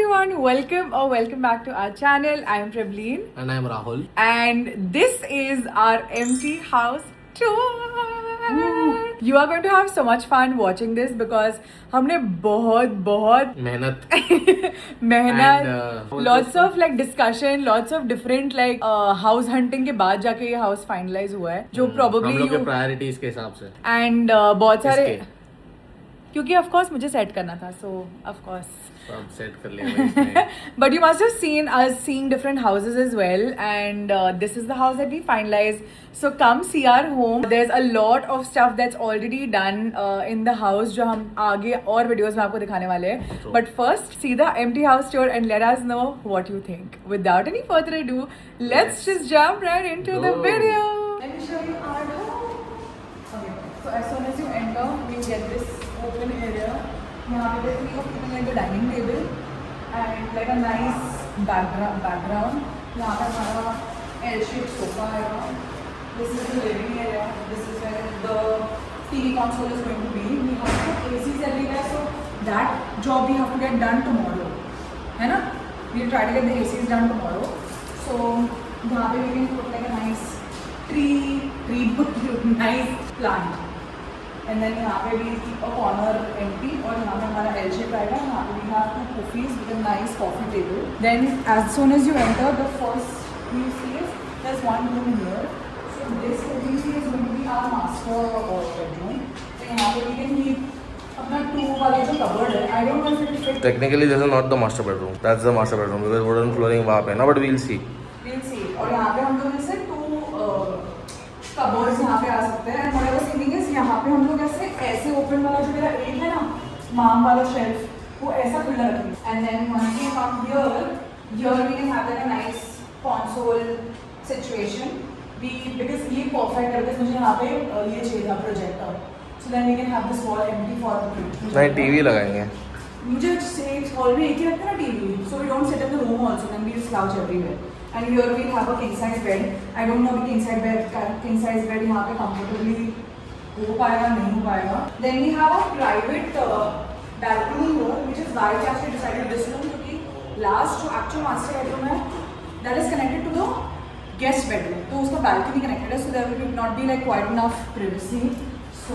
everyone, welcome back to our channel. I am Prableen And I am Rahul. and this is our empty house tour. You are going to have so much fun watching this because हमने बहुत मेहनत मेहनत, And, lots of like discussion, lots of different like house hunting के बाद जाके ये house finalize हुआ है जो probably हम लोग के you प्रायोरिटीज के हिसाब से and बहुत सारे इसके क्योंकि of course मुझे set करना था so of course सब सेट कर लिया भाई इसने। but you must have seen us seeing different houses as well and this is the house that we finalized so come see our home. There's a lot of stuff that's already done in the house जो हम आगे और videos में आपको दिखाने वाले हैं True. but first see the empty house tour and let us know what you think. Without any further ado, let's just jump right into the Go. video. Let me show you our home. Okay, so as soon as you enter you get this open area. यहाँ पे we have put like a dining table and like a nice background. यहाँ पे हमारा L-shaped sofa आएगा. This is the living area. This is where the TV console is going to be. We have ACs everywhere, so that job we have to get done tomorrow. है ना? We'll try to get the ACs done tomorrow. So यहाँ पे we can put like a nice nice plant. And then यहाँ पे we keep a corner empty और यहाँ पे हमारा L shape आएगा. यहाँ पे we have two puffies with a nice coffee table. Then as soon as you enter, the first you see is there's one room here. So this obviously is going to be our master bedroom. तो यहाँ पे we can keep अपना 2 वाला जो cupboard है. I don't know if it fits. Technically this is not the master bedroom. That's the master bedroom because wooden flooring वहाँ पे है ना, but we'll see. We'll see. और यहाँ पे हम लोग ऐसे 2 कबर्ड्स यहाँ पे आ सकते हैं. And what I was thinking is यहाँ पे हम लोग ऐसे ओपन वाला जो मेरा एक है ना माम वाला शेल्फ वो ऐसा खुला रखेंगे. And then once we come here we can have like a nice console situation. Because ये perfect है because मुझे यहाँ पे ये चाहिए था projector. So then we can have this wall empty for the print. नहीं टीवी लगाएंगे. मुझे एक हॉल में एक ही रखते हैं ना TV. So we don't sit in the room also. Then we slouch everywhere. And here we have a king size bed. I don't know if king size bed यहाँ पे comfortably हो पाएगा नहीं हो पाएगा. Then we have a private balcony here, which is why we actually decided this room क्योंकि last जो actual master bedroom है that is connected to the guest bedroom. तो उसका balcony connected है, so there will not be like quite enough privacy. So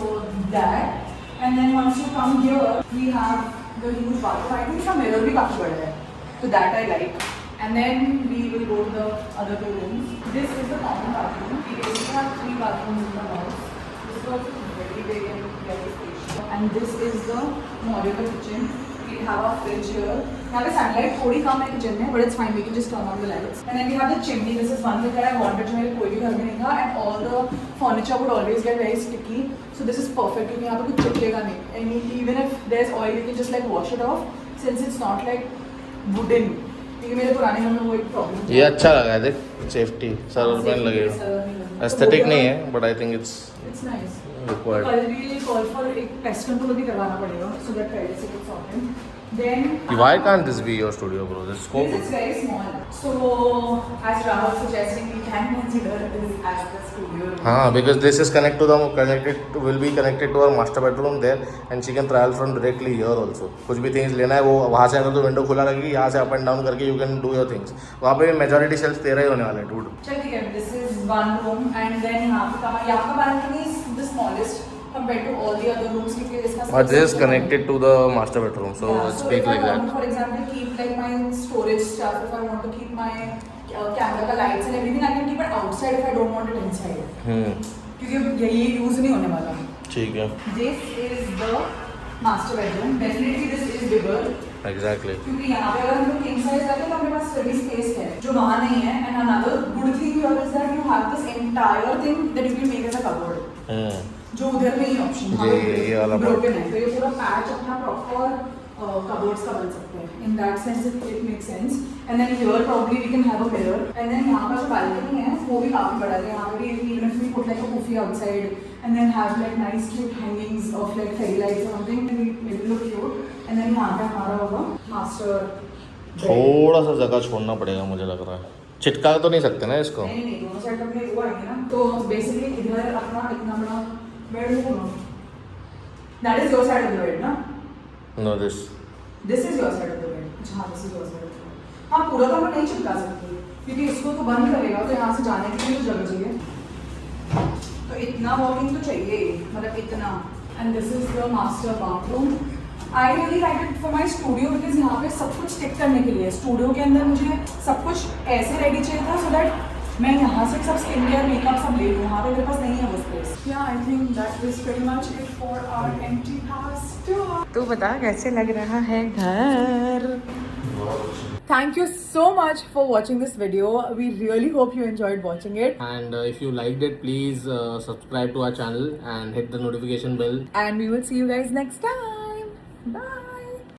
that, and then once you come here, we have the huge bathroom. I think इसका mirror भी काफी बड़ा है, so that I like. And then we will go to the other 2 rooms. This is the common bathroom. We basically have 3 bathrooms in the house. This is also very big and very spacious. And this is the modular kitchen. We have a fridge here. यहाँ पे sunlight थोड़ी कम है kitchen में, but it's fine. We can just turn on the lights. And then we have the chimney. This is one thing that I wanted जो मेरे कोई भी घर में नहीं था. And all the furniture would always get very sticky. So this is perfect क्योंकि यहाँ पे कुछ चिपकेगा नहीं. I mean, even if there's oil, you can just like wash it off. Since it's not like wooden. क्योंकि मेरे पुराने घर में वो एक प्रॉब्लम. ये अच्छा लगा है देख सेफ्टी सर पेन लगेगा. एस्थेटिक नहीं है but I think it's nice. required. कल भी कॉल फॉर एक पेस्ट कंट्रोल भी करवाना पड़ेगा so that privacy gets sorted. Then Why can't this be your studio, bro? This is so this is very small. So as Rahul suggesting, we can consider this as the studio. हाँ, because this is will be connected to our master bedroom there, and she can travel from directly here also. कुछ भी things लेना है वो वहाँ से अगर तो window खुला रहेगी यहाँ से up and down करके you can do your things. वहाँ पे majority shelves तेरा ही होने वाले हैं, dude. चल ठीक है. This is one room and then यहाँ का balcony is the smallest compared to all the other rooms क्योंकि इसका. But this is connected to the master bedroom, so yeah, it's so big if like I want, that. for example, keep like my storage stuff, if I want to keep my camera का lights and everything, I can keep it outside if I don't want it inside. क्योंकि ये use नहीं होने वाला. ठीक है. This is the master bedroom. Definitely this is bigger. Exactly. क्योंकि यहाँ पे अगर हम लोग king size रखें तो हमारे पास फिर भी space है जो वहाँ नहीं है. And another good thing here is that you have this entire thing that you can make as a cupboard. जो उधर में ही ऑप्शन ये वाला ब्रोकन है तो ये पूरा पैच अपना प्रॉपर कबर्ड्स का बन सकते हैं. In that sense it make sense. And then here probably we can have a mirror. And then यहाँ का जो बालकनी है वो भी काफी बड़ा है. यहाँ पे भी even if we put like a puffy outside and then have like nice cute hangings of like fairy lights और something it will look cute. And then यहाँ पे हमारा होगा मास्टर. थोड़ा सा जगह छोड़ना पड़ेगा मुझे लग रहा है. चिटका तो नहीं सकते ना इसको. नहीं दोनों साइड अपने वो आएंगे ना. तो बेसिकली इधर अपना इतना बड़ा बेड होगा. That is your side of the bed ना. No, this. This is your side of the bed. हाँ, this is your हाँ पूरा तो मैं नहीं चिपका सकती क्योंकि इसको तो बंद करेगा तो यहाँ से जाने के लिए तो जगह चाहिए, तो इतना वॉकिंग तो चाहिए मतलब इतना। And this is the master bathroom. I really like it for my studio because यहाँ पे सब कुछ टिक करने के लिए, स्टूडियो के अंदर मुझे सब कुछ ऐसे रेडी चाहिए था सो दैट मैं यहाँ से सब स्किन केयर मेकअप सब ले लूँ, वहाँ पे मेरे पास नहीं है वो स्पेस। या I think that is pretty much it for our empty house tour. तू बता कैसे लग रहा है घर? Thank you so much for watching this video. We really hope you enjoyed watching it. And if you liked it, please subscribe to our channel and hit the notification bell. And we will see you guys next time. Bye.